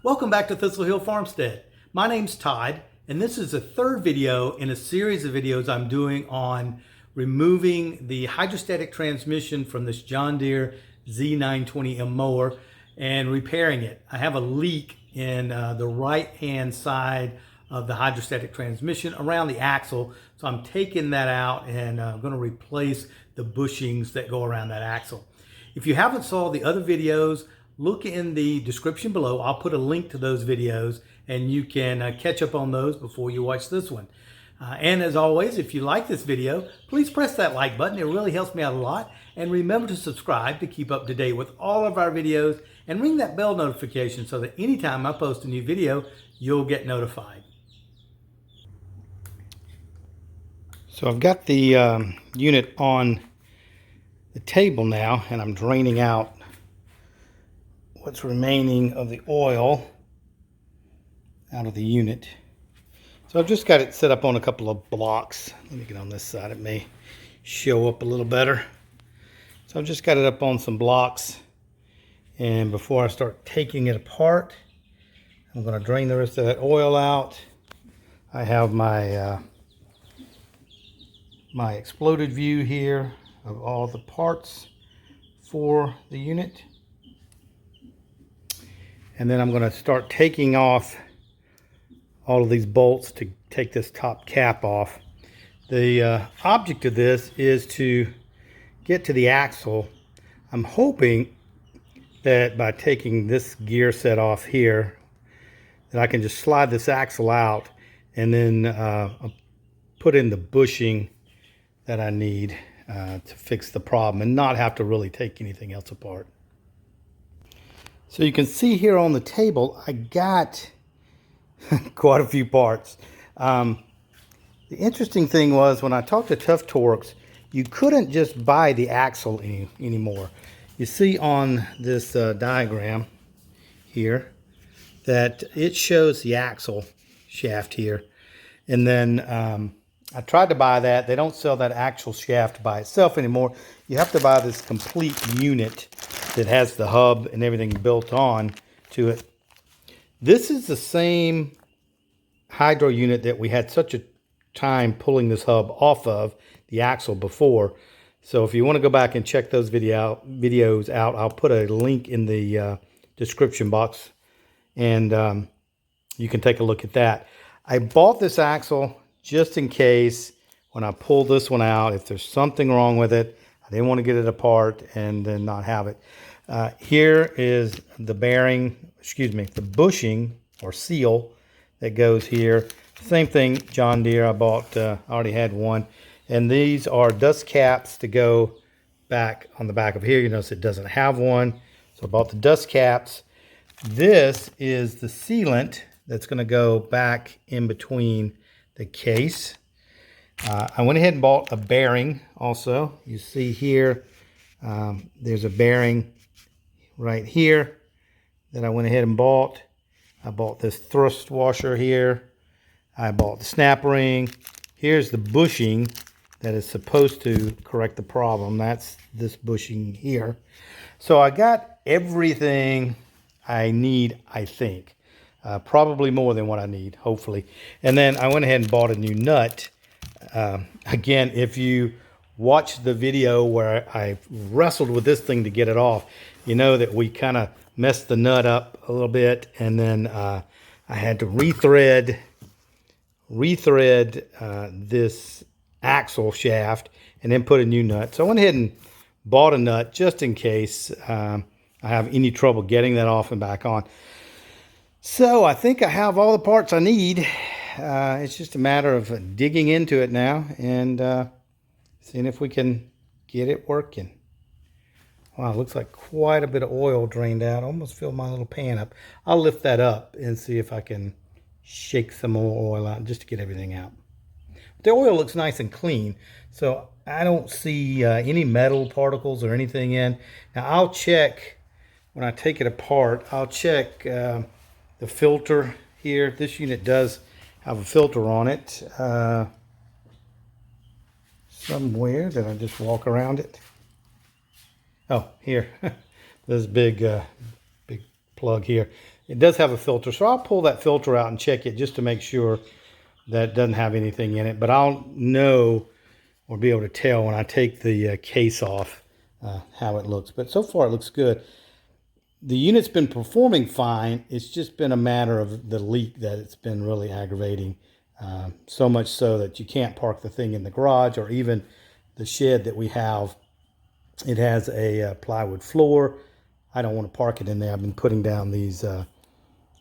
Welcome back to Thistle Hill Farmstead. My name's Todd, and this is the third video in a series of videos I'm doing on removing the hydrostatic transmission from this John Deere Z920m mower and repairing it. I have a leak in the right-hand side of the hydrostatic transmission around the axle, so I'm taking that out and I'm going to replace the bushings that go around that axle. If you haven't saw the other videos, look in the description below. I'll put a link to those videos and you can catch up on those before you watch this one. And as always, if you like this video, please press that like button. It really helps me out a lot. And remember to subscribe to keep up to date with all of our videos and ring that bell notification so that anytime I post a new video, you'll get notified. So I've got the unit on the table now, and I'm draining out what's remaining of the oil out of the unit. So I've just got it set up on a couple of blocks. Let me get on this side, it may show up a little better. So I've just got it up on some blocks, and before I start taking it apart, I'm going to drain the rest of that oil out. I have my my exploded view here of all the parts for the unit. And then I'm going to start taking off all of these bolts to take this top cap off. The object of this is to get to the axle. I'm hoping that by taking this gear set off here, that I can just slide this axle out and then put in the bushing that I need to fix the problem and not have to really take anything else apart. So you can see here on the table, I got quite a few parts. The interesting thing was when I talked to Tough Torques, you couldn't just buy the axle anymore. You see on this diagram here that it shows the axle shaft here. And then I tried to buy that. They don't sell that actual shaft by itself anymore. You have to buy this complete unit that has the hub and everything built on to it. This is the same hydro unit that we had such a time pulling this hub off of the axle before. So if you want to go back and check those videos out, I'll put a link in the description box, and you can take a look at that. I bought this axle just in case when I pull this one out, if there's something wrong with it, I didn't want to get it apart and then not have it. Here is the bearing, the bushing or seal that goes here. Same thing, John Deere. I bought, I already had one. And these are dust caps to go back on the back of here. You notice it doesn't have one. So I bought the dust caps. This is the sealant that's going to go back in between the case. I went ahead and bought a bearing also. You see here, there's a bearing right here that I went ahead and bought. I bought this thrust washer here. I bought the snap ring. Here's the bushing that is supposed to correct the problem. That's this bushing here. So I got everything I need, I think. Probably more than what I need, hopefully. And then I went ahead and bought a new nut. Again, if you watch the video where I wrestled with this thing to get it off, you know that we kind of messed the nut up a little bit, and then I had to rethread this axle shaft and then put a new nut. So I went ahead and bought a nut just in case I have any trouble getting that off and back on. So I think I have all the parts I need. It's just a matter of digging into it now and seeing if we can get it working. Wow, it looks like quite a bit of oil drained out. Almost filled my little pan up. I'll lift that up and see if I can shake some more oil out just to get everything out. The oil looks nice and clean, so I don't see any metal particles or anything in. Now I'll check, when I take it apart, I'll check the filter here. This unit does have a filter on it. Somewhere, did I just walk around it? Oh, here. This big plug here. It does have a filter, so I'll pull that filter out and check it just to make sure that it doesn't have anything in it. But I'll know or be able to tell when I take the case off how it looks. But so far it looks good. The unit's been performing fine. It's just been a matter of the leak that it's been really aggravating. So much so that you can't park the thing in the garage or even the shed that we have. It has a plywood floor. I don't want to park it in there. I've been putting down these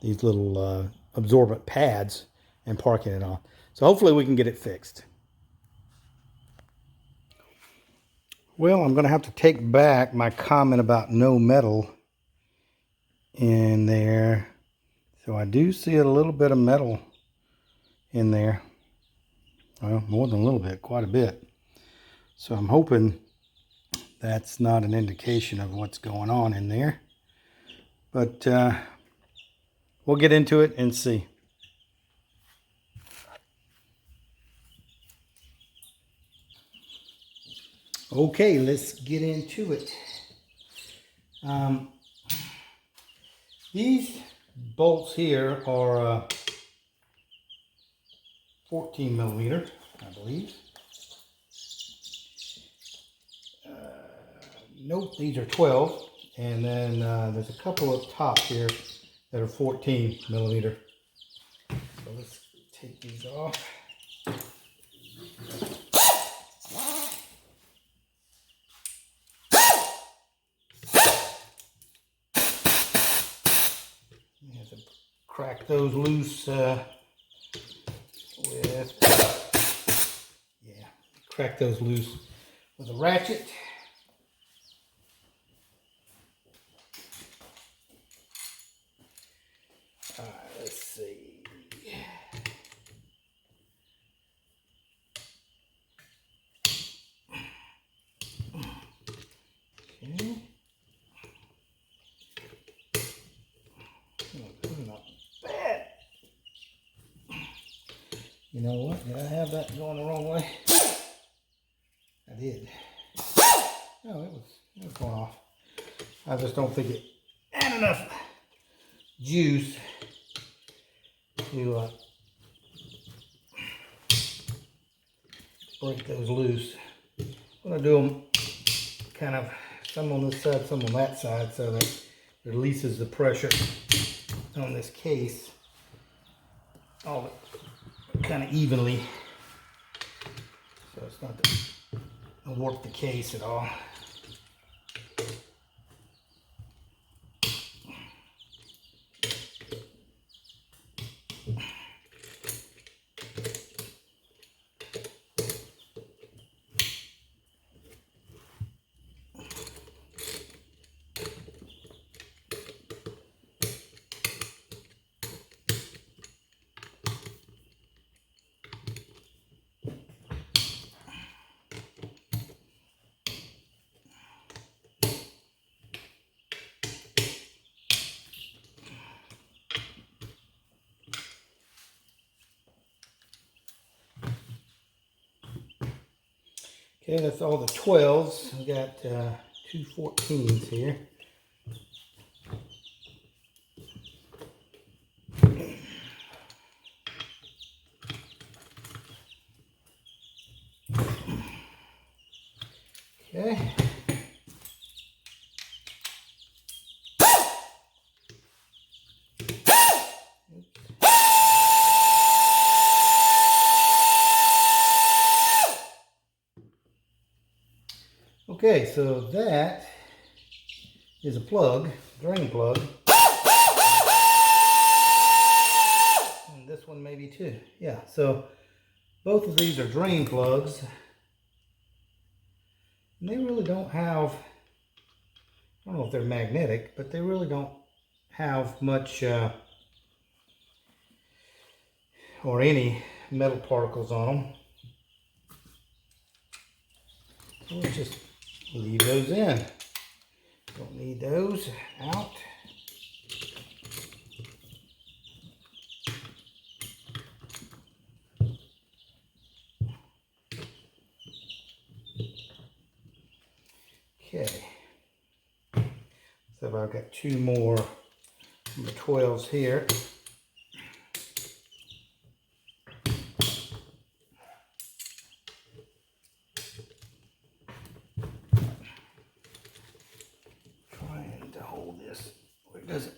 little absorbent pads and parking it on. So hopefully we can get it fixed. Well, I'm going to have to take back my comment about no metal in there. So I do see a little bit of metal in there. Well, more than a little bit, quite a bit. So I'm hoping that's not an indication of what's going on in there. But we'll get into it and see. Okay, let's get into it. These bolts here are 14 millimeter, I believe. Nope, these are 12. And then there's a couple of tops here that are 14 millimeter. So let's take these off. You have to crack those loose crack those loose with a ratchet. All right, let's see. Okay. Not bad. You know what? Did I have that going the wrong way? I did. No, it was going off. I just don't think it had enough juice to break those loose. I'm going to do them kind of some on this side, some on that side, so that it releases the pressure on this case all kind of evenly, so it's not to warp the case at all. Okay, that's all the 12s. We got 2 14s here. Okay. Okay, so that is a plug, drain plug. And this one maybe too. Yeah, so both of these are drain plugs. And they really don't have, I don't know if they're magnetic, but they really don't have much or any metal particles on them. So let's just leave those in. Don't need those out. Okay. So I've got 2 more Number 12's here. Trying to hold this where it doesn't.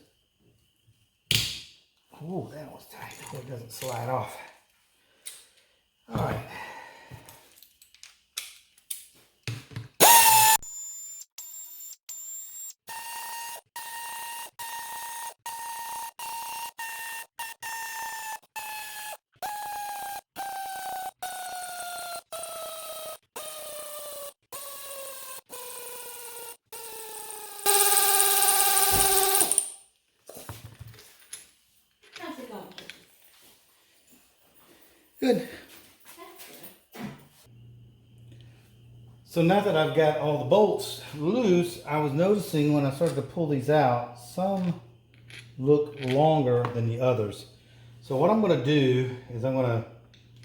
Oh, that was tight. Where it doesn't slide off. All right. Good. So now that I've got all the bolts loose, I was noticing when I started to pull these out, some look longer than the others. So what I'm going to do is I'm going to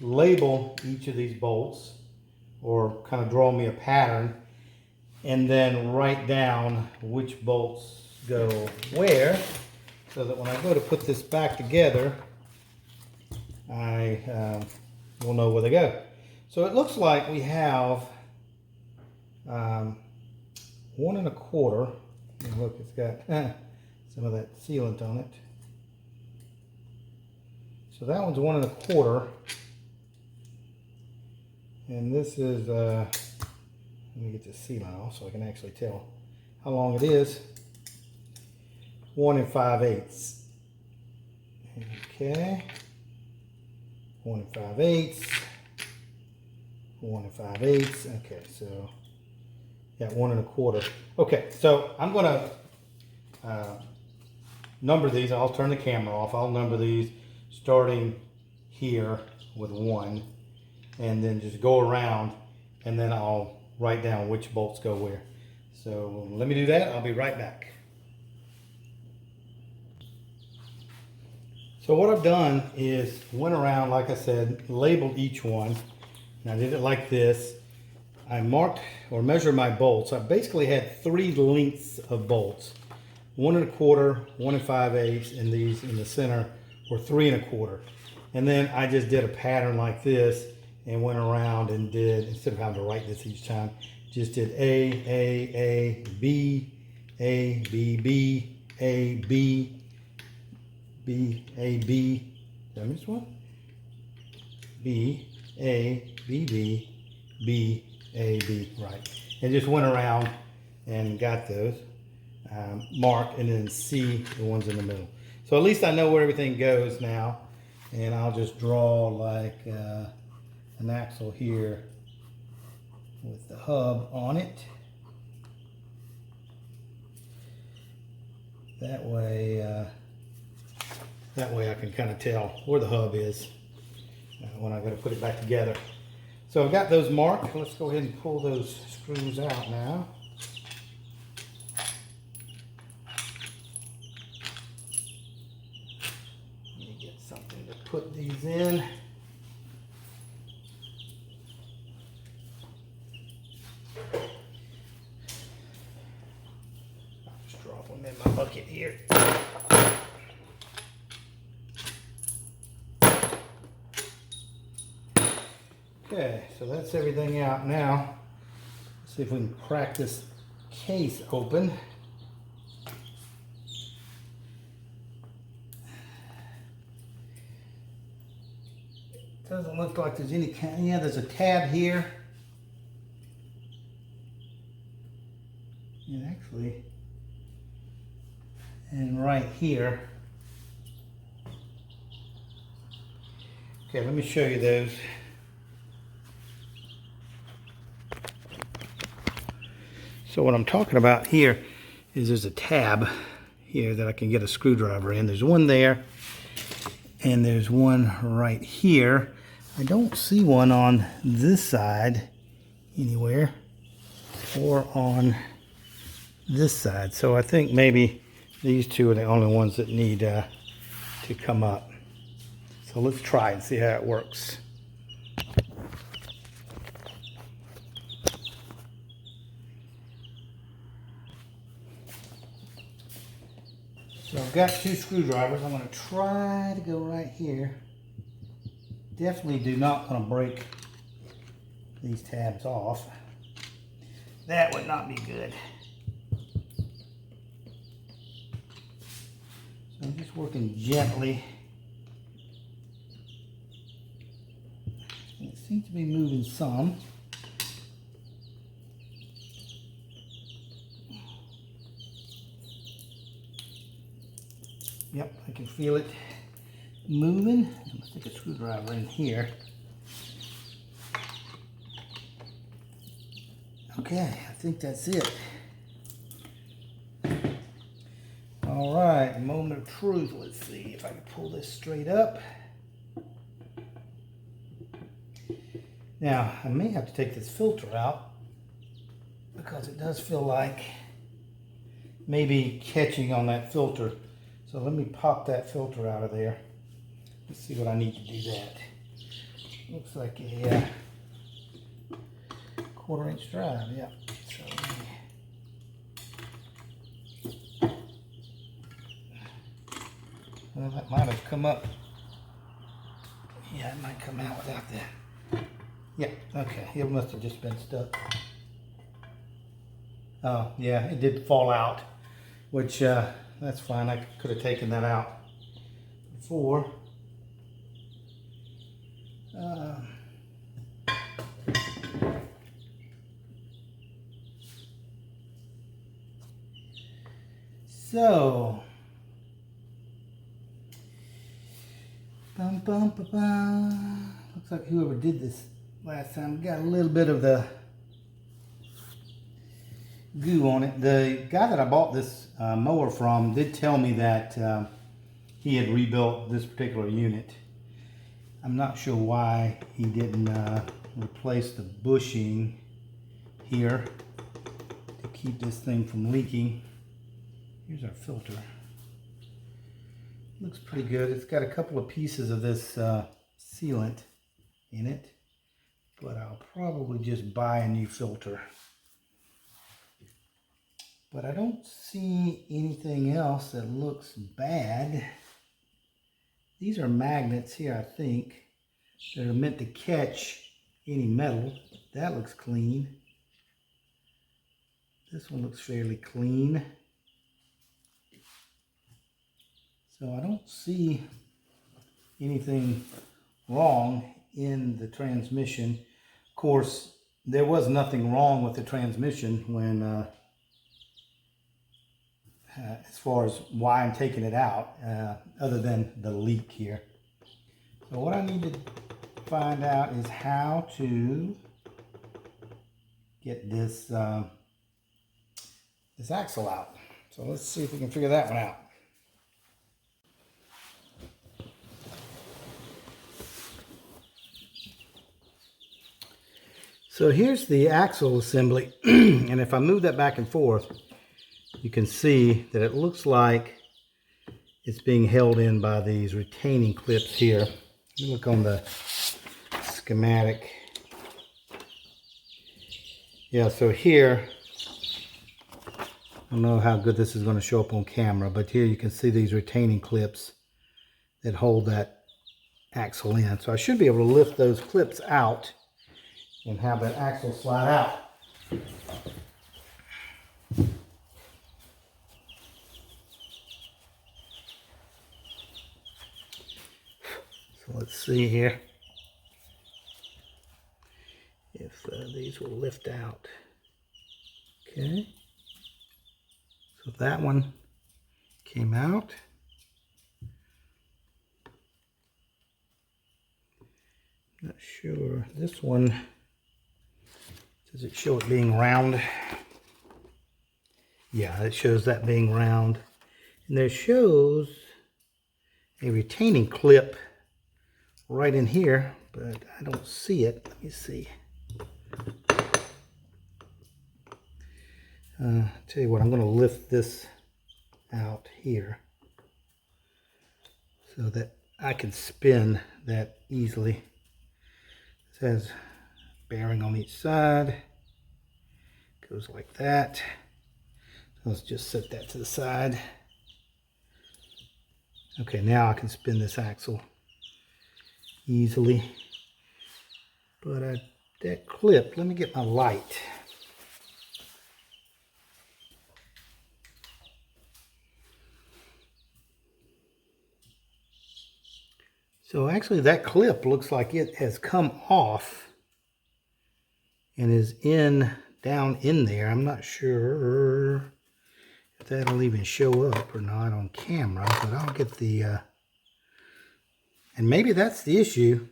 label each of these bolts, or kind of draw me a pattern, and then write down which bolts go where, so that when I go to put this back together, I will know where they go. So it looks like we have 1 1/4. And look, it's got some of that sealant on it. So that one's 1 1/4. And this is, let me get the sealant off so I can actually tell how long it is. 1 5/8. Okay. 1 5/8. 1 5/8. Okay, so yeah, 1 1/4. Okay, so I'm gonna number these. I'll turn the camera off. I'll number these starting here with 1, and then just go around, and then I'll write down which bolts go where. So let me do that. I'll be right back. So what I've done is went around, like I said, labeled each one. And I did it like this. I marked or measured my bolts. I basically had 3 lengths of bolts. 1 1/4, 1 5/8, and these in the center were 3 1/4. And then I just did a pattern like this and went around and did, instead of having to write this each time, just did A, B, A, B, B, A, B, B, A, B. Did I miss one? B, A, B, B, B, A, B. Right. And just went around and got those marked, and then C, the ones in the middle. So at least I know where everything goes now. And I'll just draw like an axle here with the hub on it. That way I can kind of tell where the hub is when I'm going to put it back together. So I've got those marked. Let's go ahead and pull those screws out now. Let me get something to put these in. I'll just drop them in my bucket here. Okay, so that's everything out now. Let's see if we can crack this case open. Doesn't look like there's any kind. Yeah, there's a tab here. And actually, and right here. Okay, let me show you those. So what I'm talking about here is there's a tab here that I can get a screwdriver in. There's one there, and there's one right here. I don't see one on this side anywhere, or on this side. So I think maybe these two are the only ones that need to come up. So let's try and see how it works. So I've I've got 2 screwdrivers. I'm going to try to go right here. Definitely do not want to break these tabs off. That would not be good. So I'm just working gently. It seems to be moving some. Yep, I can feel it moving. I'm going to stick a screwdriver in here. Okay, I think that's it. All right, moment of truth. Let's see if I can pull this straight up. Now, I may have to take this filter out because it does feel like maybe catching on that filter. So let me pop that filter out of there. Let's see what I need to do that. Looks like a 1/4-inch drive, yeah. So well, that might have come up. Yeah, it might come out without that. Yeah, okay, it must have just been stuck. Oh, yeah, it did fall out, which that's fine. I could have taken that out before. So, looks like whoever did this last time got a little bit of the goo on it. The guy that I bought this mower from did tell me that he had rebuilt this particular unit. I'm not sure why he didn't replace the bushing here to keep this thing from leaking. Here's our filter. Looks pretty good. It's got a couple of pieces of this sealant in it, but I'll probably just buy a new filter. But I don't see anything else that looks bad. These are magnets here, I think, that are meant to catch any metal. That looks clean. This one looks fairly clean. So I don't see anything wrong in the transmission. Of course, there was nothing wrong with the transmission when as far as why I'm taking it out, other than the leak here. So what I need to find out is how to get this this axle out. So let's see if we can figure that one out. So here's the axle assembly, and if I move that back and forth, you can see that it looks like it's being held in by these retaining clips here. You look on the schematic. Yeah, so here, I don't know how good this is going to show up on camera, but here you can see these retaining clips that hold that axle in. So I should be able to lift those clips out and have that axle slide out. So let's see here if these will lift out. Okay, so that one came out. Not sure. This one, does it show it being round? Yeah, it shows that being round. And there shows a retaining clip right in here, but I don't see it. Let me see. Tell you what, I'm going to lift this out here so that I can spin that easily. It says bearing on each side. Goes like that. So let's just set that to the side. Okay, now I can spin this axle easily. But that clip, let me get my light. So actually that clip looks like it has come off and is down in there. I'm not sure if that'll even show up or not on camera, but I'll get the, and maybe that's the issue.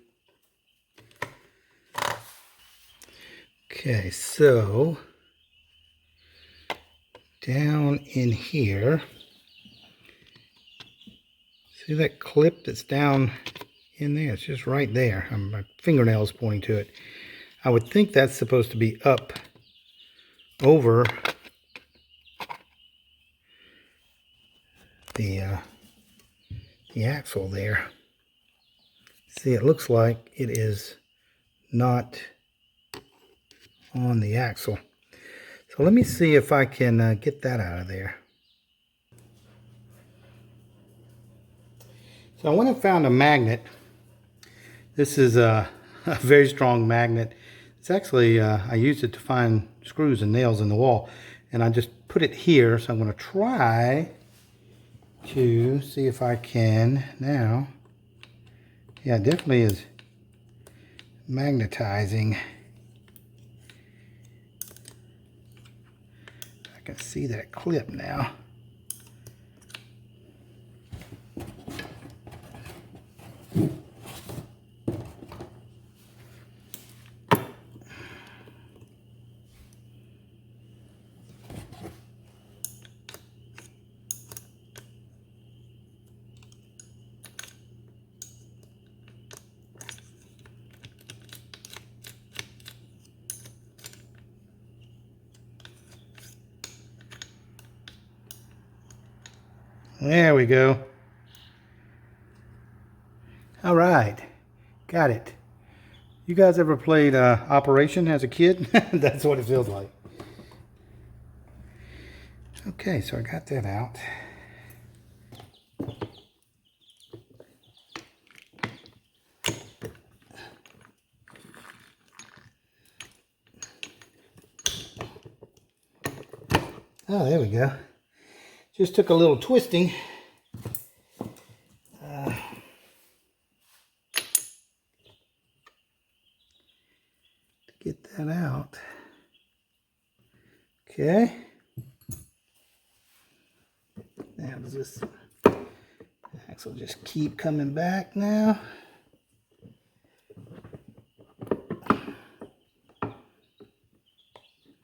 Okay, so down in here, see that clip that's down in there? It's just right there. My fingernail is pointing to it. I would think that's supposed to be up over the axle there. See, it looks like it is not on the axle. So let me see if I can get that out of there. So I went and found a magnet. This is a very strong magnet. It's actually, I used it to find screws and nails in the wall. And I just put it here. So I'm going to try to see if I can now. Yeah, it definitely is magnetizing. I can see that clip now. There we go. All right, got it. You guys ever played Operation as a kid? That's what it feels like. Okay, so I got that out. Oh, there we go. Just took a little twisting. To get that out. Okay. Now does this axle just keep coming back now?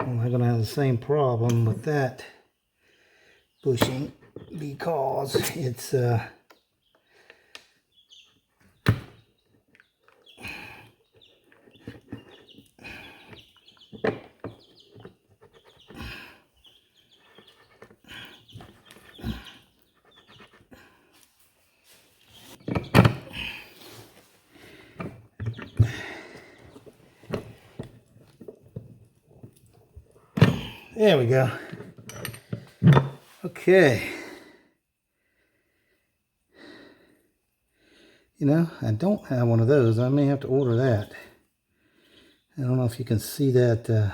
Well, I'm going to have the same problem with that bushing because it's there we go. Okay. You know, I don't have one of those. I may have to order that. I don't know if you can see that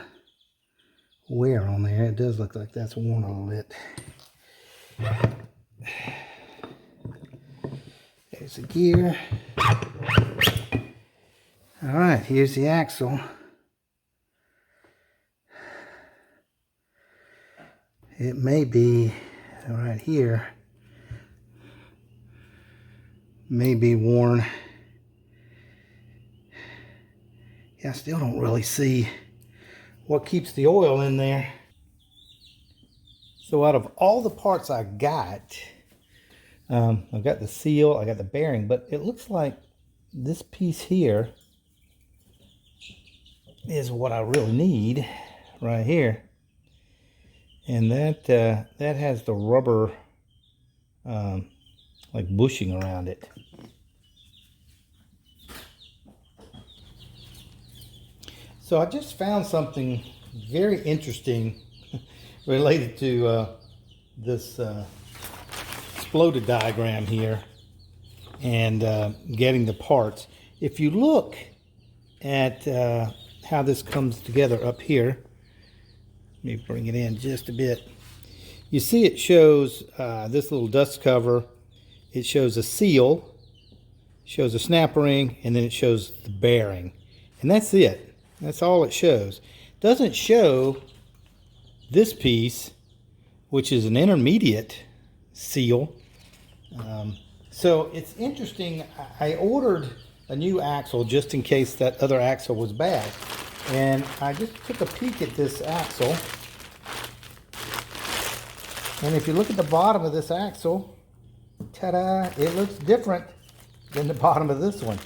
wear on there. It does look like that's worn a little bit. There's the gear. All right, here's the axle. It may be right here, may be worn. Yeah, I still don't really see what keeps the oil in there. So out of all the parts I got, I've got the seal, I got the bearing, but it looks like this piece here is what I really need right here. And that has the rubber like bushing around it. So I just found something very interesting related to this exploded diagram here. and getting the parts. If you look at how this comes together up here, let me bring it in just a bit. You see it shows this little dust cover. It shows a seal, shows a snap ring, and then it shows the bearing. And that's it. That's all it shows. It doesn't show this piece, which is an intermediate seal. So it's interesting. I ordered a new axle just in case that other axle was bad. And I just took a peek at this axle. And if you look at the bottom of this axle, ta-da, it looks different than the bottom of this one.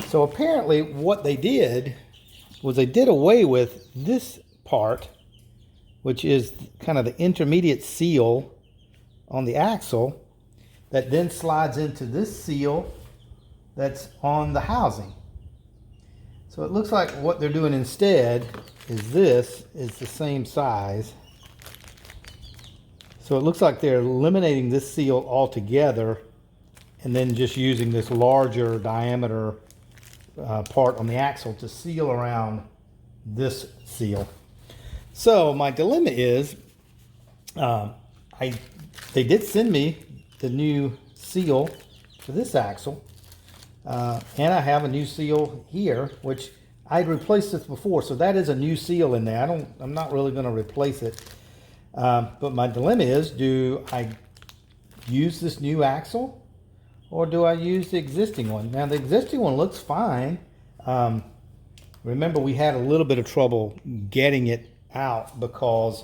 So apparently what they did was they did away with this part, which is kind of the intermediate seal on the axle that then slides into this seal that's on the housing. So it looks like what they're doing instead is this is the same size. So it looks like they're eliminating this seal altogether and then just using this larger diameter part on the axle to seal around this seal. So my dilemma is, they did send me the new seal for this axle, and I have a new seal here, which I'd replaced this before, so that is a new seal in there. I'm not really going to replace it. But my dilemma is, do I use this new axle or do I use the existing one? Now the existing one looks fine. Remember, we had a little bit of trouble getting it out because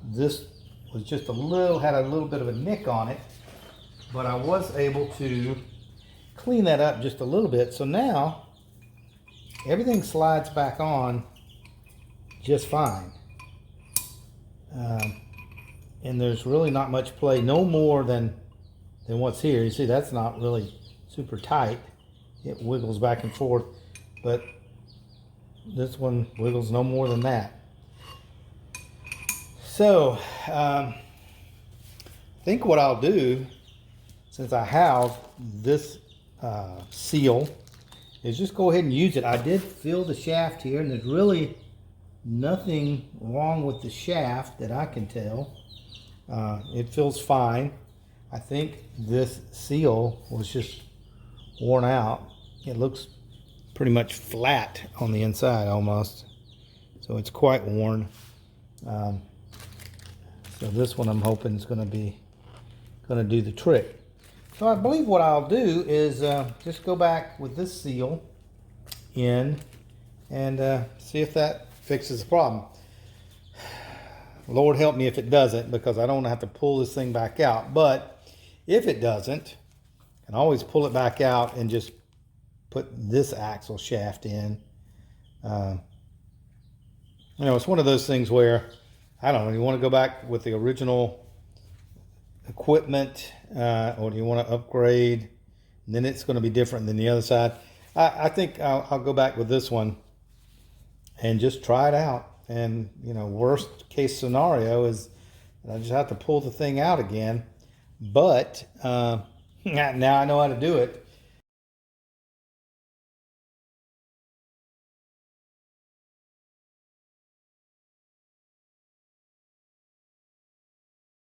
this was just had a little bit of a nick on it, but I was able to clean that up just a little bit. So now everything slides back on just fine. And there's really not much play, no more than what's here. You see, that's not really super tight. It wiggles back and forth, but this one wiggles no more than that. So I think what I'll do, since I have this seal, is just go ahead and use it. I did fill the shaft here, and there's really nothing wrong with the shaft that I can tell. It feels fine. I think this seal was just worn out. It looks pretty much flat on the inside almost, so it's quite worn. So this one I'm hoping is going to do the trick. So I believe what I'll do is just go back with this seal in and see if that fixes the problem. Lord help me if it doesn't, because I don't want to have to pull this thing back out. But if it doesn't, I can always pull it back out and just put this axle shaft in. You know, it's one of those things where, I don't know, you want to go back with the original equipment, or do you want to upgrade? And then it's going to be different than the other side. I think I'll go back with this one and just try it out. And, you know, worst case scenario is I just have to pull the thing out again. But now I know how to do it.